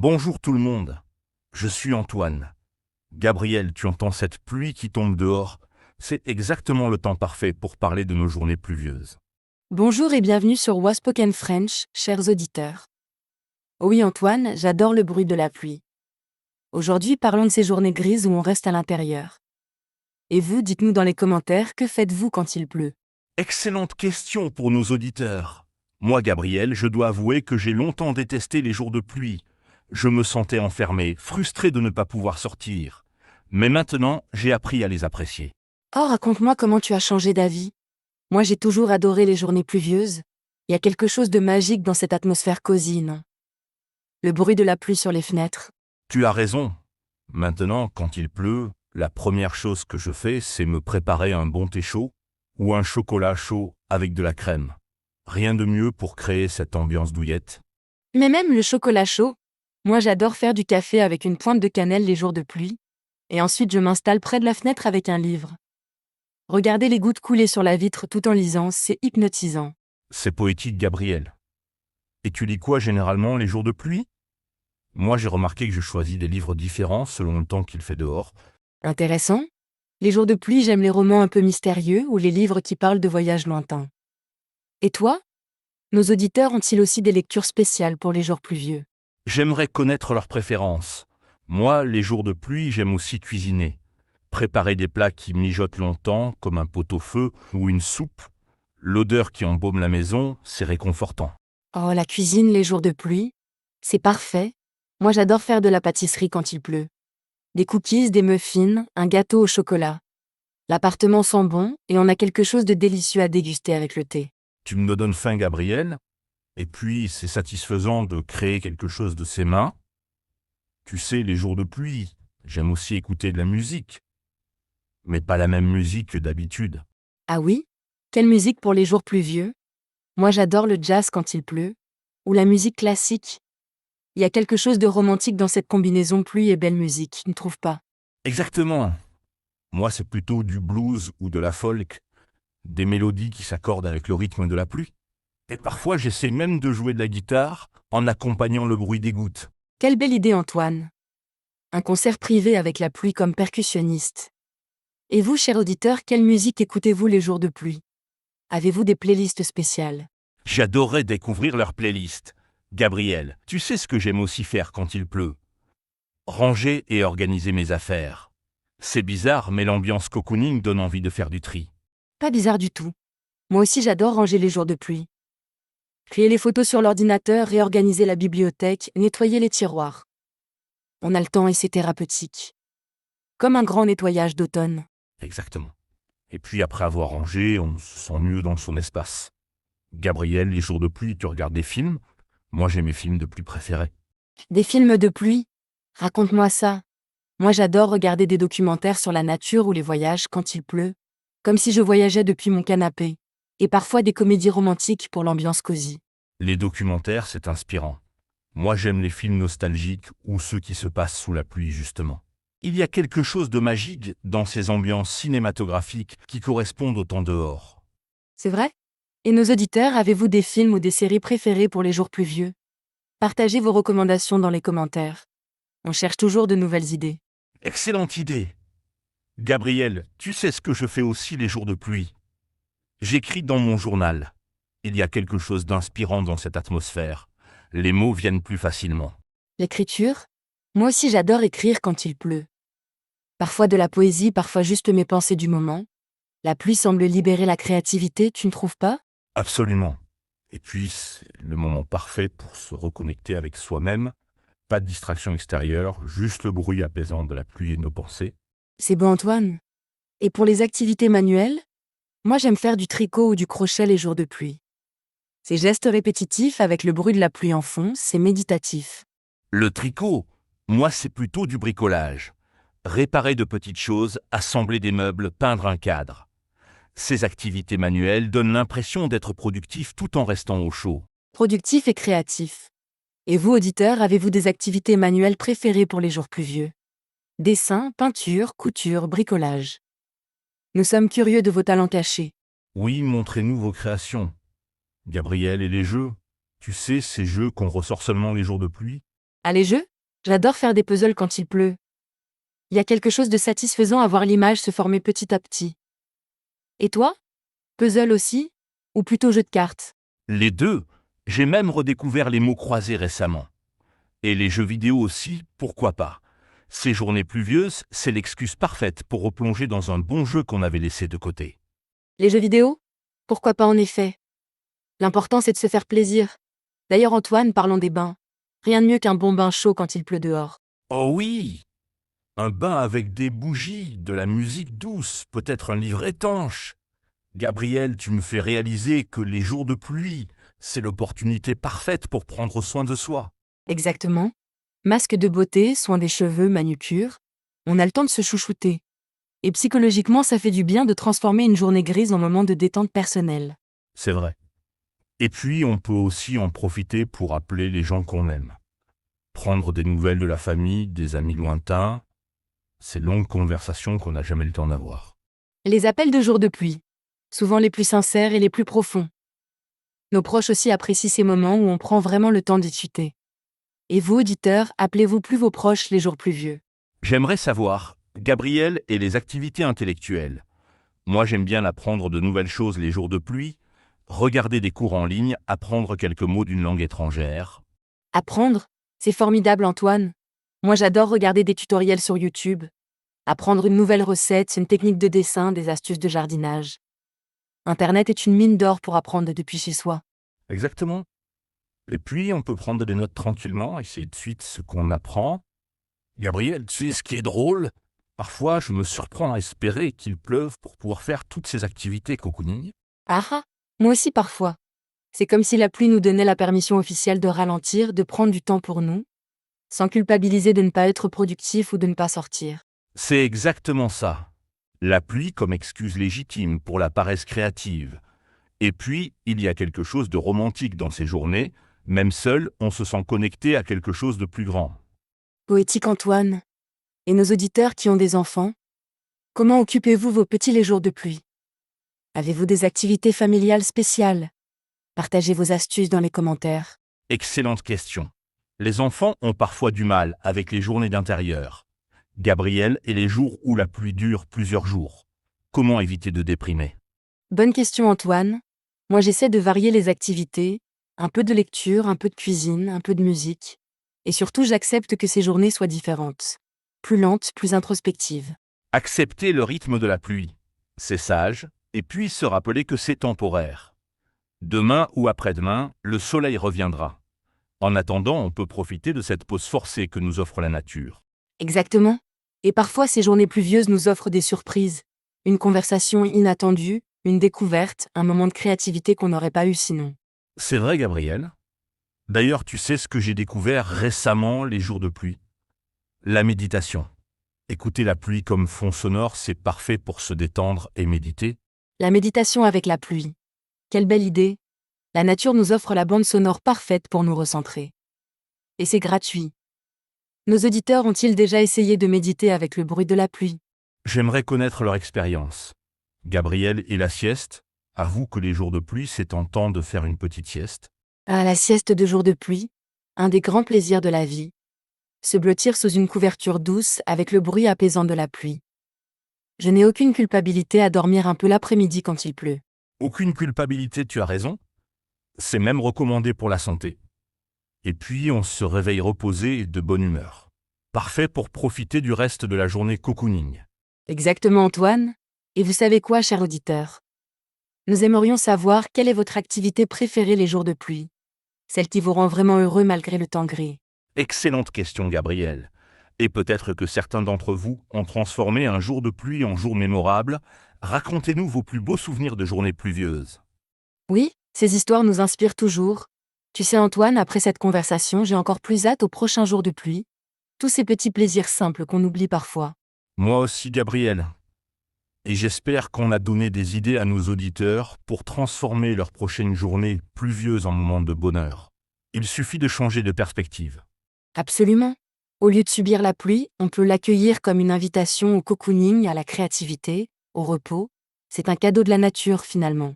Bonjour tout le monde, je suis Antoine. Gabriel, tu entends cette pluie qui tombe dehors? C'est exactement le temps parfait pour parler de nos journées pluvieuses. Bonjour et bienvenue sur Waspoken French, chers auditeurs. Oui Antoine, j'adore le bruit de la pluie. Aujourd'hui parlons de ces journées grises où on reste à l'intérieur. Et vous, dites-nous dans les commentaires, que faites-vous quand il pleut? Excellente question pour nos auditeurs. Moi, Gabriel, je dois avouer que j'ai longtemps détesté les jours de pluie. Je me sentais enfermé, frustré de ne pas pouvoir sortir. Mais maintenant, j'ai appris à les apprécier. Oh, raconte-moi comment tu as changé d'avis. Moi j'ai toujours adoré les journées pluvieuses. Il y a quelque chose de magique dans cette atmosphère cosy, non? Le bruit de la pluie sur les fenêtres. Tu as raison. Maintenant, quand il pleut, la première chose que je fais, c'est me préparer un bon thé chaud ou un chocolat chaud avec de la crème. Rien de mieux pour créer cette ambiance douillette. Mais même le chocolat chaud. Moi j'adore faire du café avec une pointe de cannelle les jours de pluie. Et ensuite je m'installe près de la fenêtre avec un livre. Regarder les gouttes couler sur la vitre tout en lisant, c'est hypnotisant. C'est poétique, Gabriel. Et tu lis quoi généralement les jours de pluie? Moi, j'ai remarqué que je choisis des livres différents selon le temps qu'il fait dehors. Intéressant? Les jours de pluie, j'aime les romans un peu mystérieux ou les livres qui parlent de voyages lointains. Et toi? Nos auditeurs ont-ils aussi des lectures spéciales pour les jours pluvieux? J'aimerais connaître leurs préférences. Moi, les jours de pluie, j'aime aussi cuisiner. Préparer des plats qui mijotent longtemps, comme un pot-au-feu ou une soupe. L'odeur qui embaume la maison, c'est réconfortant. Oh, la cuisine les jours de pluie? C'est parfait. Moi j'adore faire de la pâtisserie quand il pleut. Des cookies, des muffins, un gâteau au chocolat. L'appartement sent bon et on a quelque chose de délicieux à déguster avec le thé. Tu me donnes faim, Gabriel. Et puis, c'est satisfaisant de créer quelque chose de ses mains. Tu sais, les jours de pluie, j'aime aussi écouter de la musique. Mais pas la même musique que d'habitude. Ah oui? Quelle musique pour les jours pluvieux? Moi j'adore le jazz quand il pleut. Ou la musique classique. Il y a quelque chose de romantique dans cette combinaison pluie et belle musique, tu ne trouves pas? Exactement. Moi, c'est plutôt du blues ou de la folk, des mélodies qui s'accordent avec le rythme de la pluie. Et parfois, j'essaie même de jouer de la guitare en accompagnant le bruit des gouttes. Quelle belle idée Antoine! Un concert privé avec la pluie comme percussionniste. Et vous, cher auditeur, quelle musique écoutez-vous les jours de pluie? Avez-vous des playlists spéciales? J'adorerais découvrir leur playlist. Gabriel, tu sais ce que j'aime aussi faire quand il pleut? Ranger et organiser mes affaires. C'est bizarre, mais l'ambiance cocooning donne envie de faire du tri. Pas bizarre du tout. Moi aussi j'adore ranger les jours de pluie. Trier les photos sur l'ordinateur, réorganiser la bibliothèque, nettoyer les tiroirs. On a le temps et c'est thérapeutique. Comme un grand nettoyage d'automne. Exactement. Et puis après avoir rangé, on se sent mieux dans son espace. Gabriel, les jours de pluie, tu regardes des films? Moi, j'ai mes films de pluie préférés. Des films de pluie? Raconte-moi ça. Moi j'adore regarder des documentaires sur la nature ou les voyages quand il pleut. Comme si je voyageais depuis mon canapé. Et parfois des comédies romantiques pour l'ambiance cosy. Les documentaires, c'est inspirant. Moi, j'aime les films nostalgiques ou ceux qui se passent sous la pluie, justement. Il y a quelque chose de magique dans ces ambiances cinématographiques qui correspondent au temps dehors. C'est vrai? Et nos auditeurs, avez-vous des films ou des séries préférées pour les jours pluvieux? Partagez vos recommandations dans les commentaires. On cherche toujours de nouvelles idées. Excellente idée! Gabriel, tu sais ce que je fais aussi les jours de pluie? J'écris dans mon journal. Il y a quelque chose d'inspirant dans cette atmosphère. Les mots viennent plus facilement. L'écriture? Moi aussi j'adore écrire quand il pleut. Parfois de la poésie, parfois juste mes pensées du moment. La pluie semble libérer la créativité, tu ne trouves pas? Absolument. Et puis, c'est le moment parfait pour se reconnecter avec soi-même. Pas de distraction extérieure, juste le bruit apaisant de la pluie et de nos pensées. C'est beau Antoine. Et pour les activités manuelles? Moi j'aime faire du tricot ou du crochet les jours de pluie. Ces gestes répétitifs avec le bruit de la pluie en fond, c'est méditatif. Le tricot, moi, c'est plutôt du bricolage. Réparer de petites choses, assembler des meubles, peindre un cadre. Ces activités manuelles donnent l'impression d'être productif tout en restant au chaud. Productif et créatif. Et vous, auditeurs, avez-vous des activités manuelles préférées pour les jours pluvieux? Dessin, peinture, couture, bricolage. Nous sommes curieux de vos talents cachés. Oui, montrez-nous vos créations. Gabriel et les jeux. Tu sais, ces jeux qu'on ressort seulement les jours de pluie? Allez, jeux? J'adore faire des puzzles quand il pleut. Il y a quelque chose de satisfaisant à voir l'image se former petit à petit. Et toi? Puzzle aussi? Ou plutôt jeu de cartes? Les deux. J'ai même redécouvert les mots croisés récemment. Et les jeux vidéo aussi, pourquoi pas. Ces journées pluvieuses, c'est l'excuse parfaite pour replonger dans un bon jeu qu'on avait laissé de côté. Les jeux vidéo? Pourquoi pas en effet? L'important c'est de se faire plaisir. D'ailleurs Antoine, parlons des bains. Rien de mieux qu'un bon bain chaud quand il pleut dehors. Oh oui! Un bain avec des bougies, de la musique douce, peut-être un livre étanche. Gabriel, tu me fais réaliser que les jours de pluie, c'est l'opportunité parfaite pour prendre soin de soi. Exactement. Masque de beauté, soin des cheveux, manucure. On a le temps de se chouchouter. Et psychologiquement, ça fait du bien de transformer une journée grise en moment de détente personnelle. C'est vrai. Et puis, on peut aussi en profiter pour appeler les gens qu'on aime. Prendre des nouvelles de la famille, des amis lointains, ces longues conversations qu'on n'a jamais le temps d'avoir. Les appels de jour de pluie. Souvent les plus sincères et les plus profonds. Nos proches aussi apprécient ces moments où on prend vraiment le temps de discuter. Et vous, auditeurs, appelez-vous plus vos proches les jours pluvieux? J'aimerais savoir, Gabriel et les activités intellectuelles. Moi, j'aime bien apprendre de nouvelles choses les jours de pluie, regarder des cours en ligne, apprendre quelques mots d'une langue étrangère. Apprendre? C'est formidable, Antoine. Moi, j'adore regarder des tutoriels sur YouTube. Apprendre une nouvelle recette, une technique de dessin, des astuces de jardinage. Internet est une mine d'or pour apprendre depuis chez soi. Exactement. Et puis, on peut prendre des notes tranquillement, essayer de suite ce qu'on apprend. Gabriel, tu sais ce qui est drôle? Parfois, je me surprends à espérer qu'il pleuve pour pouvoir faire toutes ces activités cocooning. Ah ah, moi aussi parfois. C'est comme si la pluie nous donnait la permission officielle de ralentir, de prendre du temps pour nous, sans culpabiliser de ne pas être productif ou de ne pas sortir. C'est exactement ça. La pluie comme excuse légitime pour la paresse créative. Et puis, il y a quelque chose de romantique dans ces journées. Même seul, on se sent connecté à quelque chose de plus grand. Poétique Antoine. Et nos auditeurs qui ont des enfants? Comment occupez-vous vos petits les jours de pluie? Avez-vous des activités familiales spéciales? Partagez vos astuces dans les commentaires. Excellente question. Les enfants ont parfois du mal avec les journées d'intérieur. Gabriel et les jours où la pluie dure plusieurs jours. Comment éviter de déprimer? Bonne question Antoine. Moi j'essaie de varier les activités, un peu de lecture, un peu de cuisine, un peu de musique. Et surtout j'accepte que ces journées soient différentes. Plus lentes, plus introspectives. Accepter le rythme de la pluie. C'est sage, et puis se rappeler que c'est temporaire. Demain ou après-demain, le soleil reviendra. En attendant, on peut profiter de cette pause forcée que nous offre la nature. Exactement. Et parfois ces journées pluvieuses nous offrent des surprises. Une conversation inattendue, une découverte, un moment de créativité qu'on n'aurait pas eu sinon. C'est vrai, Gabriel. D'ailleurs, tu sais ce que j'ai découvert récemment les jours de pluie? La méditation. Écouter la pluie comme fond sonore, c'est parfait pour se détendre et méditer. La méditation avec la pluie. Quelle belle idée. La nature nous offre la bande sonore parfaite pour nous recentrer. Et c'est gratuit. Nos auditeurs ont-ils déjà essayé de méditer avec le bruit de la pluie? J'aimerais connaître leur expérience. Gabriel et la sieste? Avoue que les jours de pluie, c'est tentant de faire une petite sieste. Ah, la sieste de jour de pluie, un des grands plaisirs de la vie. Se blottir sous une couverture douce avec le bruit apaisant de la pluie. Je n'ai aucune culpabilité à dormir un peu l'après-midi quand il pleut. Aucune culpabilité, tu as raison. C'est même recommandé pour la santé. Et puis, on se réveille reposé et de bonne humeur. Parfait pour profiter du reste de la journée cocooning. Exactement Antoine. Et vous savez quoi, cher auditeur? Nous aimerions savoir quelle est votre activité préférée les jours de pluie. Celle qui vous rend vraiment heureux malgré le temps gris. Excellente question, Gabriel. Et peut-être que certains d'entre vous ont transformé un jour de pluie en jour mémorable. Racontez-nous vos plus beaux souvenirs de journées pluvieuses. Oui, ces histoires nous inspirent toujours. Tu sais Antoine, après cette conversation, j'ai encore plus hâte au prochain jour de pluie. Tous ces petits plaisirs simples qu'on oublie parfois. Moi aussi, Gabriel. Et j'espère qu'on a donné des idées à nos auditeurs pour transformer leur prochaine journée pluvieuse en moment de bonheur. Il suffit de changer de perspective. Absolument. Au lieu de subir la pluie, on peut l'accueillir comme une invitation au cocooning, à la créativité, au repos. C'est un cadeau de la nature finalement.